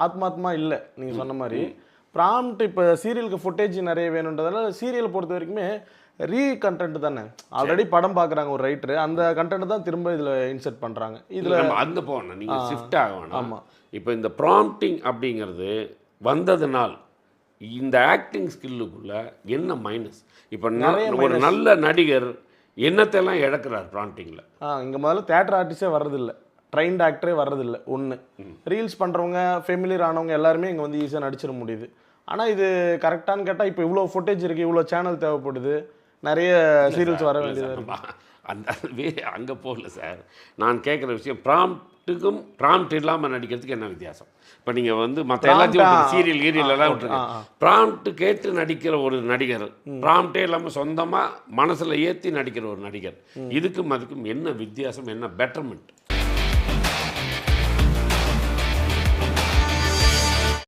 ஆத்மாத்மா இல்லை நீங்கள் சொன்ன மாதிரி. ப்ராம்ப்ட் இப்போ சீரியலுக்கு ஃபுட்டேஜ் நிறைய வேணுன்றதால சீரியலை பொறுத்த வரைக்குமே கண்டென்ட் தானே. ஆல்ரெடி படம் பார்க்குறாங்க ஒரு ரைட்டரு, அந்த கண்டென்ட் தான் திரும்ப இதில் இன்சர்ட் பண்ணுறாங்க. இதில் நம்ம அந்த போகணும், நீங்கள் ஷிஃப்ட் ஆக வேணாம். ஆமாம். இப்போ இந்த ப்ராம்ப்டிங் அப்படிங்கிறது வந்ததுனால் இந்த ஆக்டிங் ஸ்கில்லுக்குள்ள என்ன மைனஸ்? இப்போ ஒரு நல்ல நடிகர் என்னத்தெல்லாம் இழக்கிறார் ப்ராம்ப்டிங்கில்? இங்கே முதல்ல தேட்டர் ஆர்டிஸ்டே வர்றதில்லை, ட்ரைன்ட் ஆக்டரே வர்றதில்லை. ஒன்று ரீல்ஸ் பண்ணுறவங்க ஃபெமிலியர் ஆனவங்க எல்லாருமே இங்கே வந்து ஈஸியாக நடிச்சிட முடியுது. ஆனால் இது கரெக்டானு கேட்டால் இப்போ இவ்வளோ ஃபுட்டேஜ் இருக்குது, இவ்வளோ சேனல் தேவைப்படுது, நிறைய சீரியல்ஸ் வர வேண்டியது. அந்த அங்கே போகல சார். நான் கேட்குற விஷயம் ப்ராம்ப்ட்டுக்கும் ப்ராம்ப்ட் இல்லாமல் நடிக்கிறதுக்கு என்ன வித்தியாசம்? இப்போ நீங்கள் வந்து மற்ற எல்லாத்தையும் சீரியல் கீரியலெல்லாம் விட்டுருங்க, ப்ராம்ப்ட்டு கேட்டு நடிக்கிற ஒரு நடிகர், ப்ராம்ப்டே இல்லாமல் சொந்தமாக மனசில் ஏற்றி நடிக்கிற ஒரு நடிகர், இதுக்கும் அதுக்கும் என்ன வித்தியாசம், என்ன பெட்டர்மெண்ட்?